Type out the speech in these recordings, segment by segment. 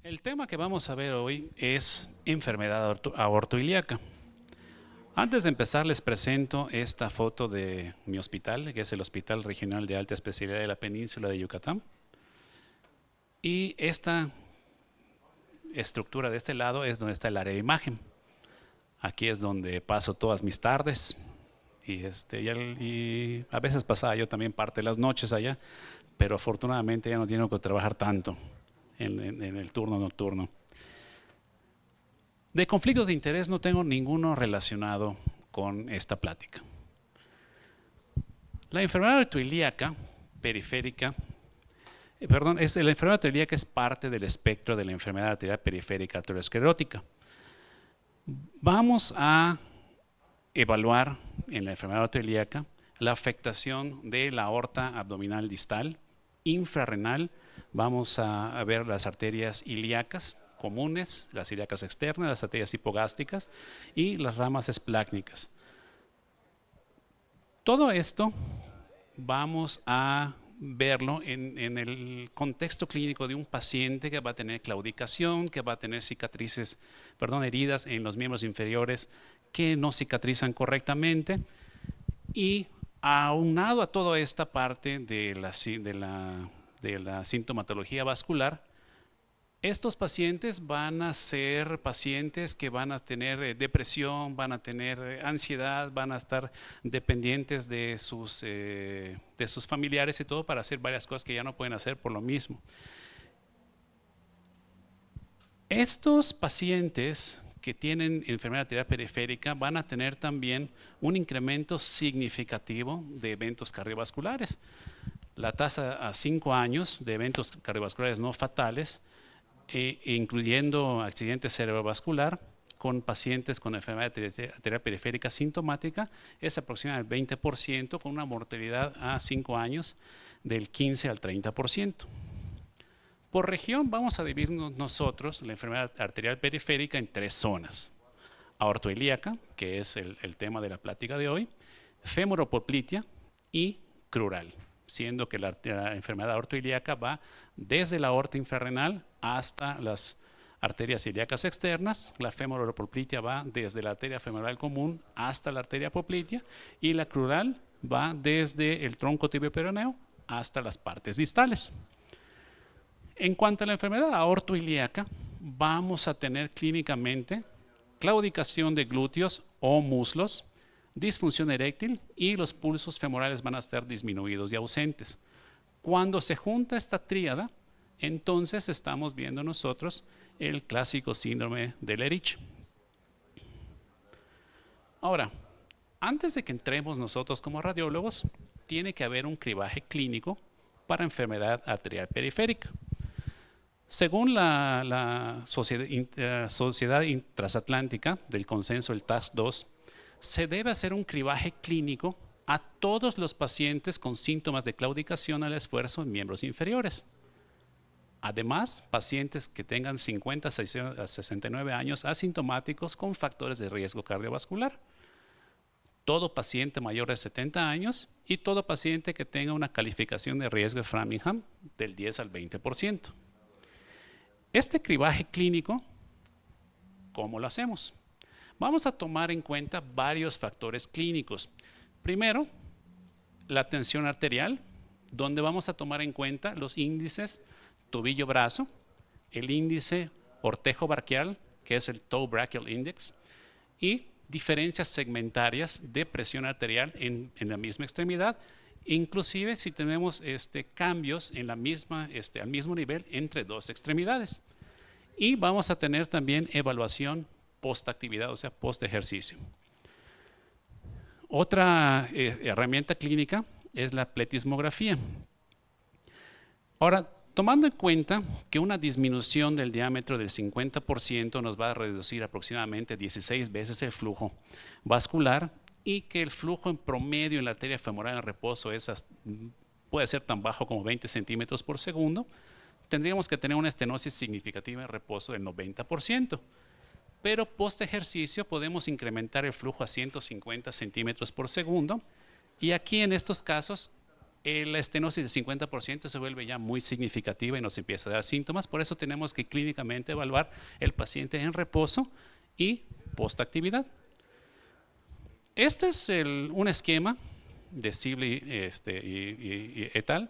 El tema que vamos a ver hoy es enfermedad aortoilíaca. Antes de empezar les presento esta foto de mi hospital, que es el Hospital Regional de Alta Especialidad de la Península de Yucatán. Y esta estructura de este lado es donde está el área de imagen. Aquí es donde paso todas mis tardes y a veces pasaba yo también parte de las noches allá, pero afortunadamente ya no tengo que trabajar tanto en el turno nocturno. De conflictos de interés no tengo ninguno relacionado con esta plática. La enfermedad aortoilíaca periférica, la enfermedad aortoilíaca es parte del espectro de la enfermedad arterial periférica aterosclerótica. Vamos a evaluar en la enfermedad aortoilíaca la afectación de la aorta abdominal distal, infrarrenal. Vamos a ver las arterias ilíacas comunes, las ilíacas externas, las arterias hipogástricas y las ramas esplácnicas. Todo esto vamos a verlo en el contexto clínico de un paciente que va a tener claudicación, que va a tener heridas en los miembros inferiores que no cicatrizan correctamente, y aunado a toda esta parte de la sintomatología vascular, estos pacientes van a ser pacientes que van a tener depresión, van a tener ansiedad, van a estar dependientes de sus familiares y todo para hacer varias cosas que ya no pueden hacer por lo mismo. Estos pacientes que tienen enfermedad arterial periférica van a tener también un incremento significativo de eventos cardiovasculares. La tasa a 5 años de eventos cardiovasculares no fatales, incluyendo accidente cerebrovascular con pacientes con enfermedad arterial periférica sintomática, es aproximadamente el 20%, con una mortalidad a 5 años del 15 al 30%. Por región vamos a dividirnos nosotros la enfermedad arterial periférica en 3 zonas: aortoilíaca, que es el tema de la plática de hoy, femoropoplitea y crural, siendo que la enfermedad aortoilíaca va desde la aorta infrarrenal hasta las arterias ilíacas externas. La femoropoplitea va desde la arteria femoral común hasta la arteria poplitea, y la crural va desde el tronco tibio-peroneo hasta las partes distales. En cuanto a la enfermedad aortoilíaca, vamos a tener clínicamente claudicación de glúteos o muslos, disfunción eréctil, y los pulsos femorales van a estar disminuidos y ausentes. Cuando se junta esta tríada, entonces estamos viendo nosotros el clásico síndrome de Lerich. Ahora, antes de que entremos nosotros como radiólogos, tiene que haber un cribaje clínico para enfermedad arterial periférica. Según la Sociedad Transatlántica del Consenso, el TAS-2, se debe hacer un cribaje clínico a todos los pacientes con síntomas de claudicación al esfuerzo en miembros inferiores. Además, pacientes que tengan 50 a 69 años asintomáticos con factores de riesgo cardiovascular, todo paciente mayor de 70 años y todo paciente que tenga una calificación de riesgo de Framingham del 10 al 20%. Este cribaje clínico, ¿cómo lo hacemos? Vamos a tomar en cuenta varios factores clínicos. Primero, la tensión arterial, donde vamos a tomar en cuenta los índices tobillo-brazo, el índice ortejo-braquial, que es el Toe Brachial Index, y diferencias segmentarias de presión arterial en la misma extremidad, inclusive si tenemos cambios en al mismo nivel entre dos extremidades. Y vamos a tener también evaluación post-actividad, o sea, post-ejercicio. Otra herramienta clínica es la pletismografía. Ahora, tomando en cuenta que una disminución del diámetro del 50% nos va a reducir aproximadamente 16 veces el flujo vascular, y que el flujo en promedio en la arteria femoral en reposo puede ser tan bajo como 20 centímetros por segundo, tendríamos que tener una estenosis significativa en reposo del 90%. Pero post ejercicio podemos incrementar el flujo a 150 centímetros por segundo, y aquí en estos casos La estenosis de 50% se vuelve ya muy significativa y nos empieza a dar síntomas. Por eso tenemos que clínicamente evaluar el paciente en reposo y postactividad. Este es un esquema de Sibley y et al.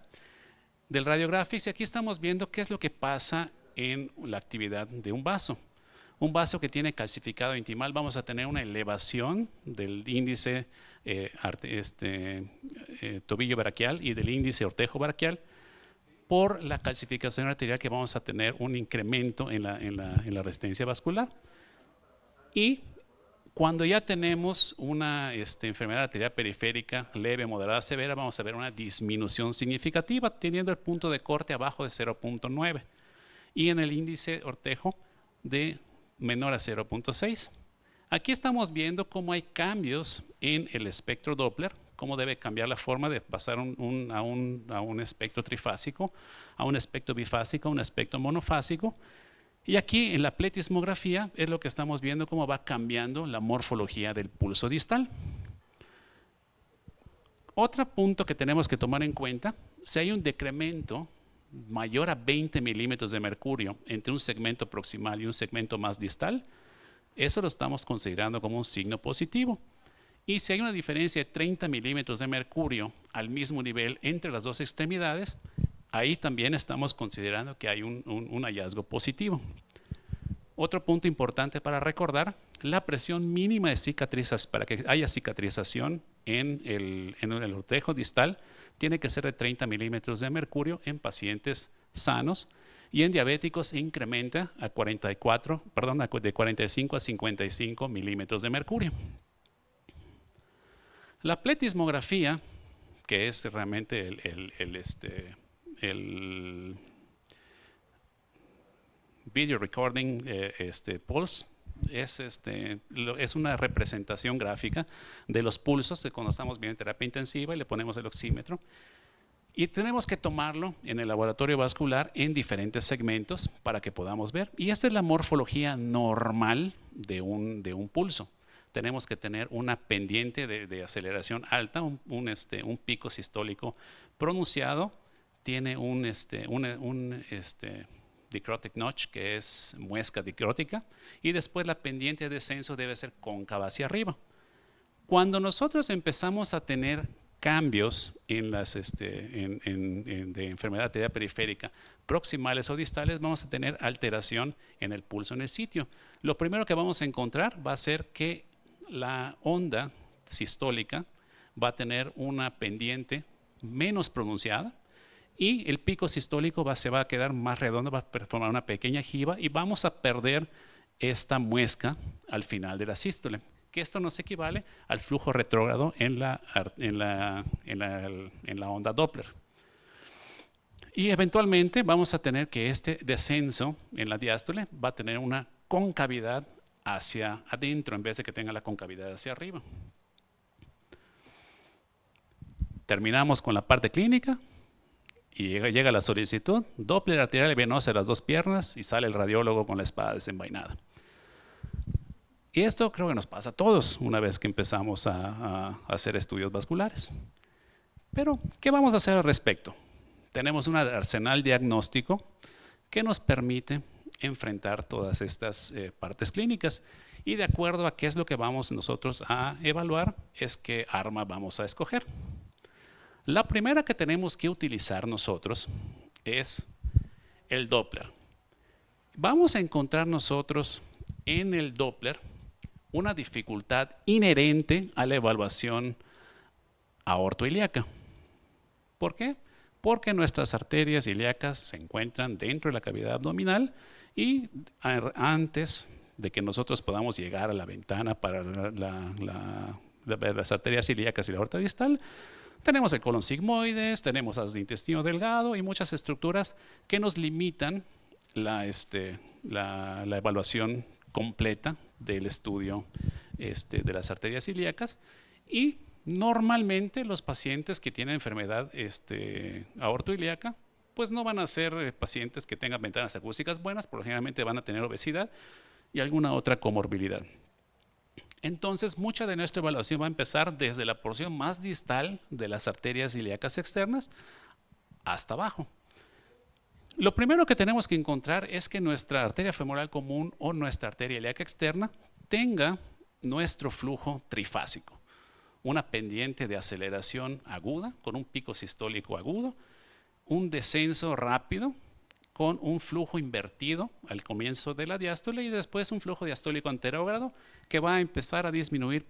Del Radiographics, y aquí estamos viendo qué es lo que pasa en la actividad de un vaso. Un vaso que tiene calcificado intimal, vamos a tener una elevación del índice tobillo braquial y del índice ortejo braquial. Por la calcificación arterial que vamos a tener un incremento en la resistencia vascular. Y cuando ya tenemos una enfermedad arterial periférica leve, moderada, severa, vamos a ver una disminución significativa, teniendo el punto de corte abajo de 0.9 y en el índice ortejo de menor a 0.6. Aquí estamos viendo cómo hay cambios en el espectro Doppler, cómo debe cambiar la forma de pasar a un espectro trifásico, a un espectro bifásico, a un espectro monofásico. Y aquí en la pletismografía es lo que estamos viendo cómo va cambiando la morfología del pulso distal. Otro punto que tenemos que tomar en cuenta, si hay un decremento mayor a 20 milímetros de mercurio entre un segmento proximal y un segmento más distal, eso lo estamos considerando como un signo positivo. Y si hay una diferencia de 30 milímetros de mercurio al mismo nivel entre las dos extremidades, ahí también estamos considerando que hay un hallazgo positivo. Otro punto importante para recordar, la presión mínima de cicatrización, para que haya cicatrización en el ortejo distal, tiene que ser de 30 milímetros de mercurio en pacientes sanos, y en diabéticos incrementa a de 45 a 55 milímetros de mercurio. La pletismografía, que es realmente el video recording pulse, es una representación gráfica de los pulsos de cuando estamos viendo terapia intensiva y le ponemos el oxímetro. Y tenemos que tomarlo en el laboratorio vascular en diferentes segmentos para que podamos ver. Y esta es la morfología normal de un pulso. Tenemos que tener una pendiente de aceleración alta, un pico sistólico pronunciado, tiene un dicrotic notch, que es muesca dicrótica, y después la pendiente de descenso debe ser cóncava hacia arriba. Cuando nosotros empezamos a tener cambios en de enfermedad arterial periférica proximales o distales, vamos a tener alteración en el pulso en el sitio. Lo primero que vamos a encontrar va a ser que la onda sistólica va a tener una pendiente menos pronunciada y el pico sistólico se va a quedar más redondo, va a formar una pequeña jiba y vamos a perder esta muesca al final de la sístole. Que esto nos equivale al flujo retrógrado en la onda Doppler. Y eventualmente vamos a tener que este descenso en la diástole va a tener una concavidad hacia adentro en vez de que tenga la concavidad hacia arriba. Terminamos con la parte clínica y llega la solicitud, Doppler arterial y venosa de las dos piernas y sale el radiólogo con la espada desenvainada. Y esto creo que nos pasa a todos una vez que empezamos a hacer estudios vasculares. Pero, ¿qué vamos a hacer al respecto? Tenemos un arsenal diagnóstico que nos permite enfrentar todas estas partes clínicas. Y de acuerdo a qué es lo que vamos nosotros a evaluar, es qué arma vamos a escoger. La primera que tenemos que utilizar nosotros es el Doppler. Vamos a encontrar nosotros en el Doppler una dificultad inherente a la evaluación aortoilíaca. ¿Por qué? Porque nuestras arterias ilíacas se encuentran dentro de la cavidad abdominal y antes de que nosotros podamos llegar a la ventana para las arterias ilíacas y la aorta distal, tenemos el colon sigmoides, tenemos el intestino delgado y muchas estructuras que nos limitan la evaluación completa del estudio de las arterias ilíacas. Y normalmente los pacientes que tienen enfermedad aortoilíaca pues no van a ser pacientes que tengan ventanas acústicas buenas, porque generalmente van a tener obesidad y alguna otra comorbilidad. Entonces, mucha de nuestra evaluación va a empezar desde la porción más distal de las arterias ilíacas externas hasta abajo. Lo primero que tenemos que encontrar es que nuestra arteria femoral común o nuestra arteria ilíaca externa tenga nuestro flujo trifásico, una pendiente de aceleración aguda con un pico sistólico agudo, un descenso rápido con un flujo invertido al comienzo de la diástole y después un flujo diastólico anterógrado que va a empezar a disminuir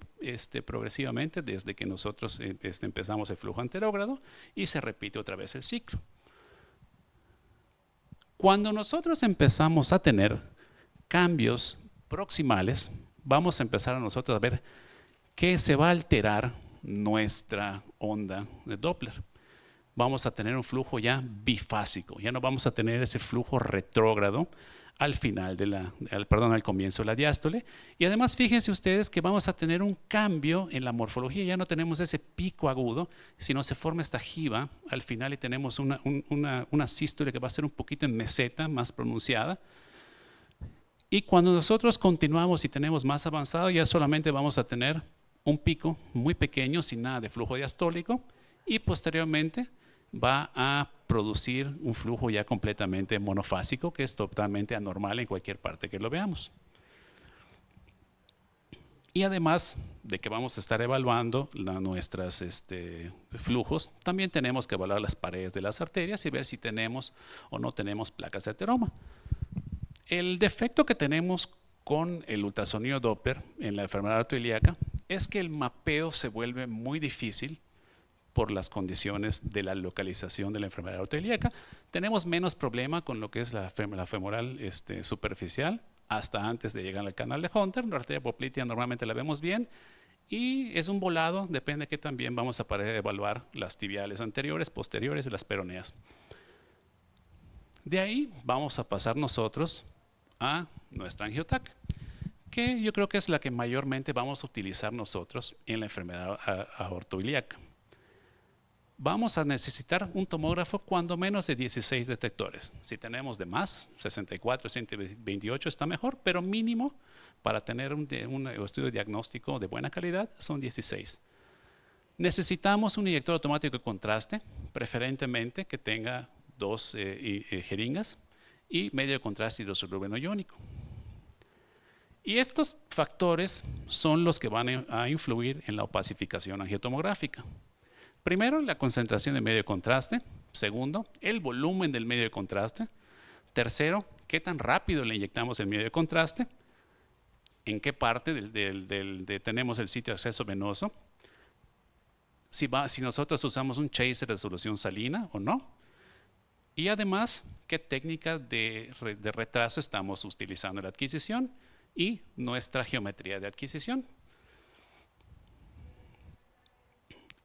progresivamente desde que nosotros empezamos el flujo anterógrado y se repite otra vez el ciclo. Cuando nosotros empezamos a tener cambios proximales, vamos a empezar a nosotros a ver que se va a alterar nuestra onda de Doppler. Vamos a tener un flujo ya bifásico, ya no vamos a tener ese flujo retrógrado al final al comienzo de la diástole. Y además fíjense ustedes que vamos a tener un cambio en la morfología, ya no tenemos ese pico agudo, sino se forma esta jiba al final y tenemos una sístole que va a ser un poquito en meseta, más pronunciada. Y cuando nosotros continuamos y tenemos más avanzado, ya solamente vamos a tener un pico muy pequeño sin nada de flujo diastólico y posteriormente va a producir un flujo ya completamente monofásico que es totalmente anormal en cualquier parte que lo veamos. Y además de que vamos a estar evaluando nuestros flujos, también tenemos que evaluar las paredes de las arterias y ver si tenemos o no tenemos placas de ateroma. El defecto que tenemos con el ultrasonido Doppler en la enfermedad arterioilíaca es que el mapeo se vuelve muy difícil por las condiciones de la localización de la enfermedad arterioilíaca. Tenemos menos problema con lo que es la femoral superficial hasta antes de llegar al canal de Hunter. La arteria poplitea normalmente la vemos bien y es un volado, depende que también vamos a poder evaluar las tibiales anteriores, posteriores y las peroneas. De ahí vamos a pasar nosotros a nuestra angiotac, que yo creo que es la que mayormente vamos a utilizar nosotros en la enfermedad aortoilíaca. Vamos a necesitar un tomógrafo cuando menos de 16 detectores. Si tenemos de más, 64, 128 está mejor, pero mínimo para tener un estudio diagnóstico de buena calidad son 16. Necesitamos un inyector automático de contraste, preferentemente que tenga 2 jeringas y medio de contraste hidrosolúvel iónico. Y estos factores son los que van a influir en la opacificación angiotomográfica. Primero, la concentración de medio de contraste. Segundo, el volumen del medio de contraste. Tercero, qué tan rápido le inyectamos el medio de contraste. En qué parte tenemos el sitio de acceso venoso. Si nosotros usamos un chaser de solución salina o no. Y además, qué técnica de retraso estamos utilizando en la adquisición y nuestra geometría de adquisición.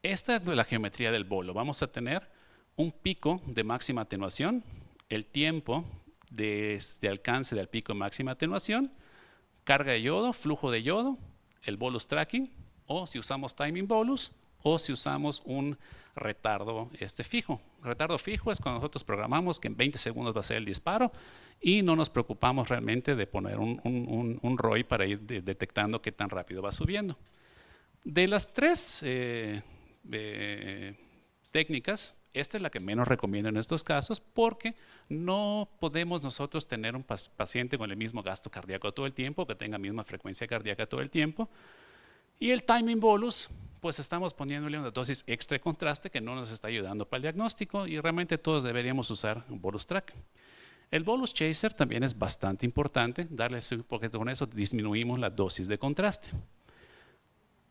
Esta es la geometría del bolo. Vamos a tener un pico de máxima atenuación, el tiempo de alcance del pico de máxima atenuación, carga de yodo, flujo de yodo, el bolus tracking, o si usamos timing bolus, o si usamos un retardo fijo. Retardo fijo es cuando nosotros programamos que en 20 segundos va a ser el disparo y no nos preocupamos realmente de poner un ROI para ir detectando qué tan rápido va subiendo. De las 3 técnicas, esta es la que menos recomiendo en estos casos porque no podemos nosotros tener un paciente con el mismo gasto cardíaco todo el tiempo, que tenga misma frecuencia cardíaca todo el tiempo. Y el timing bolus, pues estamos poniéndole una dosis extra de contraste que no nos está ayudando para el diagnóstico y realmente todos deberíamos usar un bolus track. El bolus chaser también es bastante importante, porque con eso disminuimos la dosis de contraste.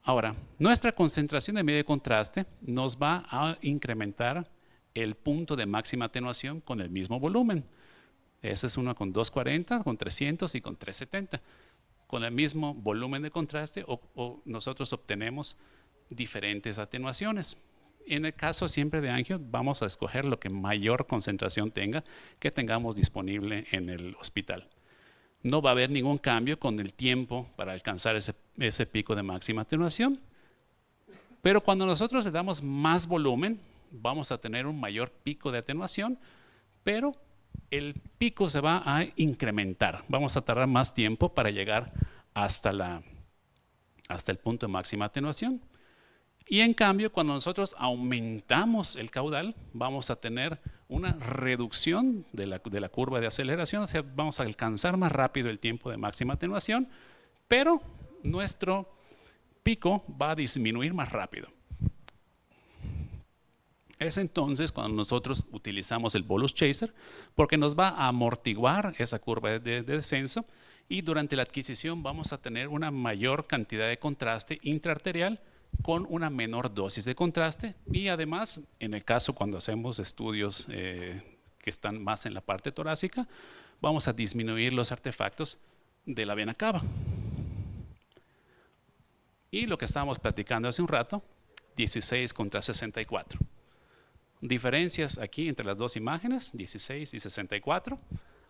Ahora, nuestra concentración de medio de contraste nos va a incrementar el punto de máxima atenuación con el mismo volumen. Esa es una con 240, con 300 y con 370. Con el mismo volumen de contraste o nosotros obtenemos diferentes atenuaciones. En el caso siempre de angio, vamos a escoger lo que mayor concentración tenga, que tengamos disponible en el hospital. No va a haber ningún cambio con el tiempo para alcanzar ese pico de máxima atenuación. Pero cuando nosotros le damos más volumen, vamos a tener un mayor pico de atenuación, pero el pico se va a incrementar. Vamos a tardar más tiempo para llegar hasta hasta el punto de máxima atenuación. Y en cambio, cuando nosotros aumentamos el caudal, vamos a tener una reducción de la curva de aceleración, o sea, vamos a alcanzar más rápido el tiempo de máxima atenuación, pero nuestro pico va a disminuir más rápido. Es entonces cuando nosotros utilizamos el bolus chaser, porque nos va a amortiguar esa curva de descenso, y durante la adquisición vamos a tener una mayor cantidad de contraste intraarterial con una menor dosis de contraste, y además, en el caso cuando hacemos estudios que están más en la parte torácica, vamos a disminuir los artefactos de la vena cava. Y lo que estábamos platicando hace un rato, 16 contra 64. Diferencias aquí entre las dos imágenes, 16 y 64.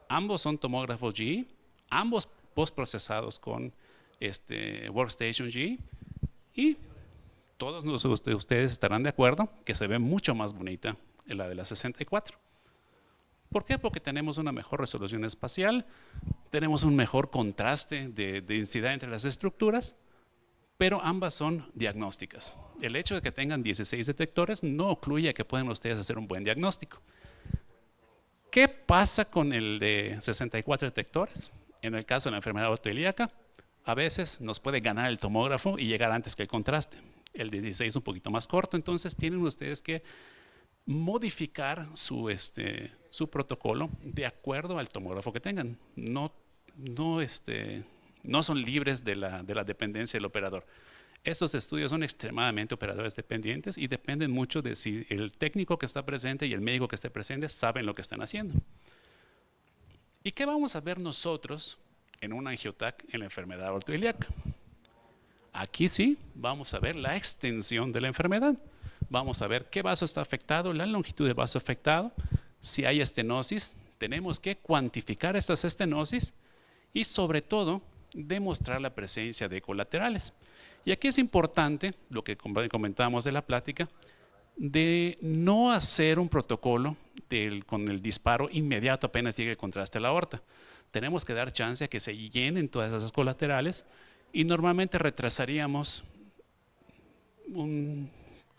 Ambos son tomógrafos GE, ambos postprocesados con Workstation GE, y todos ustedes estarán de acuerdo que se ve mucho más bonita la de la 64. ¿Por qué? Porque tenemos una mejor resolución espacial, tenemos un mejor contraste de densidad entre las estructuras, pero ambas son diagnósticas. El hecho de que tengan 16 detectores no ocluye que puedan ustedes hacer un buen diagnóstico. ¿Qué pasa con el de 64 detectores? En el caso de la enfermedad ortoilíaca, a veces nos puede ganar el tomógrafo y llegar antes que el contraste. El de 16 es un poquito más corto, entonces tienen ustedes que modificar su protocolo de acuerdo al tomógrafo que tengan. No son libres de la dependencia del operador. Estos estudios son extremadamente operadores dependientes y dependen mucho de si el técnico que está presente y el médico que esté presente saben lo que están haciendo. ¿Y qué vamos a ver nosotros en un angiotac en la enfermedad ortoilíaca? Aquí sí vamos a ver la extensión de la enfermedad. Vamos a ver qué vaso está afectado, la longitud del vaso afectado, si hay estenosis. Tenemos que cuantificar estas estenosis y sobre todo demostrar la presencia de colaterales. Y aquí es importante, lo que comentábamos de la plática, de no hacer un protocolo con el disparo inmediato apenas llegue el contraste a la aorta. Tenemos que dar chance a que se llenen todas esas colaterales, y normalmente retrasaríamos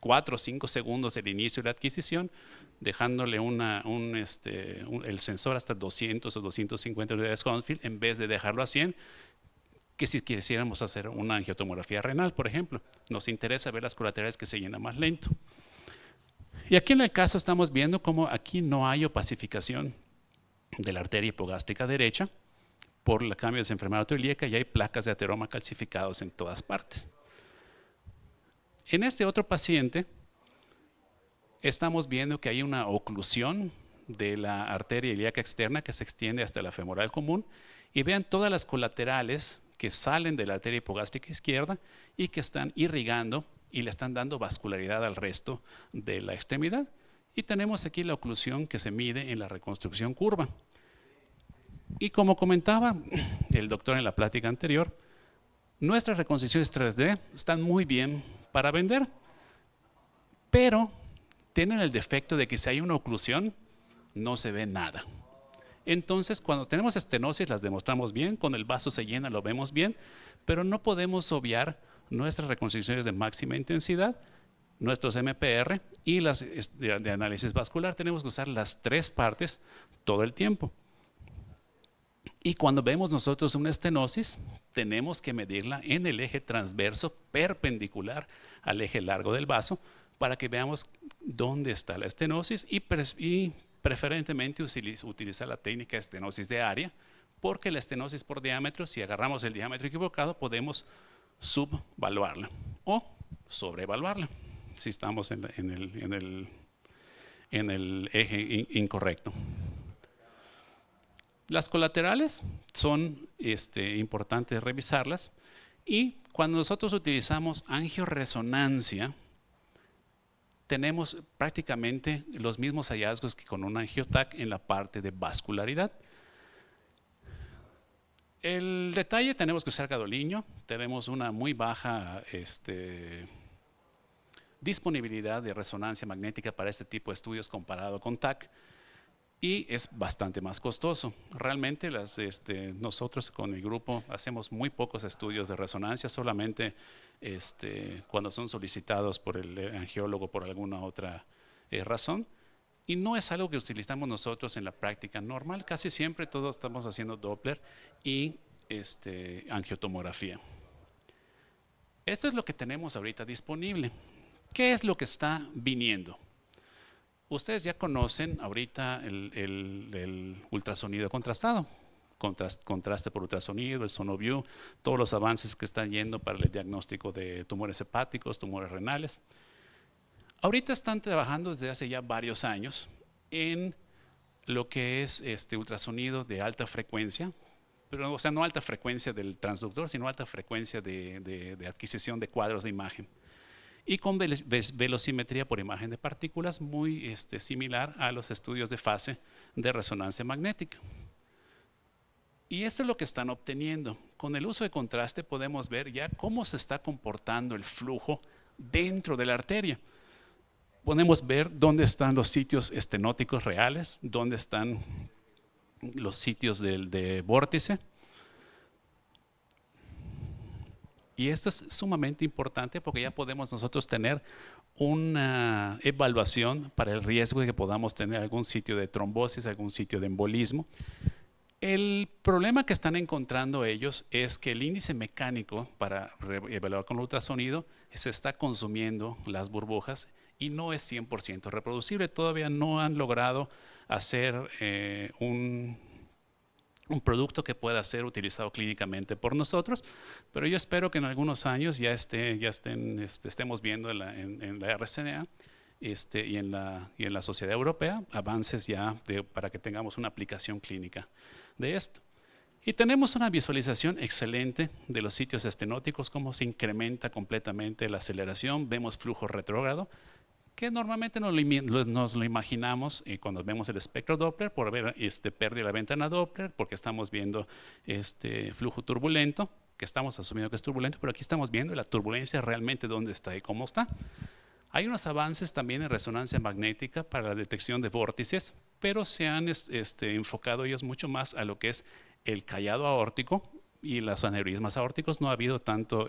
4 o 5 segundos el inicio de la adquisición, dejándole el sensor hasta 200 o 250 unidades Hounsfield en vez de dejarlo a 100, que si quisiéramos hacer una angiotomografía renal, por ejemplo. Nos interesa ver las colaterales que se llenan más lento. Y aquí en el caso estamos viendo cómo aquí no hay opacificación de la arteria hipogástrica derecha por el cambio de esa enfermedad ortoilíaca, y hay placas de ateroma calcificados en todas partes. En este otro paciente estamos viendo que hay una oclusión de la arteria ilíaca externa que se extiende hasta la femoral común, y vean todas las colaterales que salen de la arteria hipogástrica izquierda y que están irrigando y le están dando vascularidad al resto de la extremidad. Y tenemos aquí la oclusión que se mide en la reconstrucción curva. Y como comentaba el doctor en la plática anterior, nuestras reconstrucciones 3D están muy bien para vender, pero tienen el defecto de que si hay una oclusión, no se ve nada. Entonces, cuando tenemos estenosis, las demostramos bien, cuando el vaso se llena lo vemos bien, pero no podemos obviar nuestras reconstrucciones de máxima intensidad, nuestros MPR y las de análisis vascular. Tenemos que usar las tres partes todo el tiempo. Y cuando vemos nosotros una estenosis, tenemos que medirla en el eje transverso perpendicular al eje largo del vaso para que veamos dónde está la estenosis, y preferentemente utilizar la técnica de estenosis de área, porque la estenosis por diámetro, si agarramos el diámetro equivocado, podemos subvaluarla o sobrevaluarla si estamos en el eje incorrecto. Las colaterales son importantes revisarlas, y cuando nosotros utilizamos angioresonancia tenemos prácticamente los mismos hallazgos que con un angiotac en la parte de vascularidad. El detalle, tenemos que usar gadolinium, tenemos una muy baja disponibilidad de resonancia magnética para este tipo de estudios comparado con TAC. y es bastante más costoso. Realmente nosotros con el grupo hacemos muy pocos estudios de resonancia, solamente cuando son solicitados por el angiólogo por alguna otra razón. Y no es algo que utilizamos nosotros en la práctica normal. Casi siempre todos estamos haciendo Doppler y angiotomografía. Esto es lo que tenemos ahorita disponible. ¿Qué es lo que está viniendo? Ustedes ya conocen ahorita el ultrasonido contrastado, contraste por ultrasonido, el Sonoview, todos los avances que están yendo para el diagnóstico de tumores hepáticos, tumores renales. Ahorita están trabajando desde hace ya varios años en lo que es ultrasonido de alta frecuencia, pero o sea, no alta frecuencia del transductor, sino alta frecuencia de adquisición de cuadros de imagen. Y con velocimetría por imagen de partículas muy similar a los estudios de fase de resonancia magnética. Y esto es lo que están obteniendo. Con el uso de contraste podemos ver ya cómo se está comportando el flujo dentro de la arteria. Podemos ver dónde están los sitios estenóticos reales, dónde están los sitios de vórtice. Y esto es sumamente importante porque ya podemos nosotros tener una evaluación para el riesgo de que podamos tener algún sitio de trombosis, algún sitio de embolismo. El problema que están encontrando ellos es que el índice mecánico para evaluar con ultrasonido se está consumiendo las burbujas y no es 100% reproducible. Todavía no han logrado hacer un producto que pueda ser utilizado clínicamente por nosotros, pero yo espero que en algunos años ya estemos viendo en la RCNA y en la Sociedad Europea avances ya para que tengamos una aplicación clínica de esto. Y tenemos una visualización excelente de los sitios estenóticos, cómo se incrementa completamente la aceleración, vemos flujo retrógrado, que normalmente nos lo imaginamos cuando vemos el espectro Doppler por ver pérdida de la ventana Doppler, porque estamos viendo flujo turbulento, que estamos asumiendo que es turbulento, pero aquí estamos viendo la turbulencia realmente dónde está y cómo está. Hay unos avances también en resonancia magnética para la detección de vórtices, pero se han enfocado ellos mucho más a lo que es el callado aórtico y los aneurismas aórticos. No ha habido tanto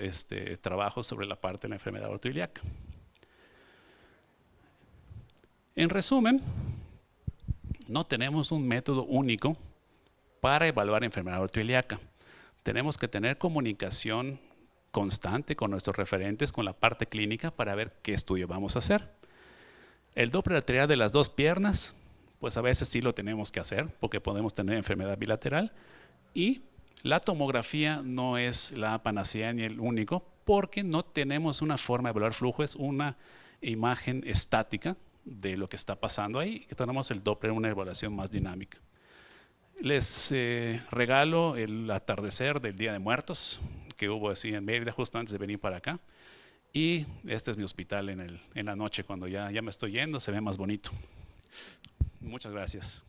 trabajo sobre la parte de la enfermedad aortoiliaca. En resumen, no tenemos un método único para evaluar enfermedad aortoiliaca. Tenemos que tener comunicación constante con nuestros referentes, con la parte clínica, para ver qué estudio vamos a hacer. El Doppler arterial de las dos piernas, pues a veces sí lo tenemos que hacer, porque podemos tener enfermedad bilateral. Y la tomografía no es la panacea ni el único, porque no tenemos una forma de evaluar flujo, es una imagen estática de lo que está pasando ahí, que tenemos el Doppler en una evaluación más dinámica. Les regalo el atardecer del Día de Muertos que hubo así en Mérida justo antes de venir para acá, y este es mi hospital en la noche cuando ya me estoy yendo, se ve más bonito. Muchas gracias.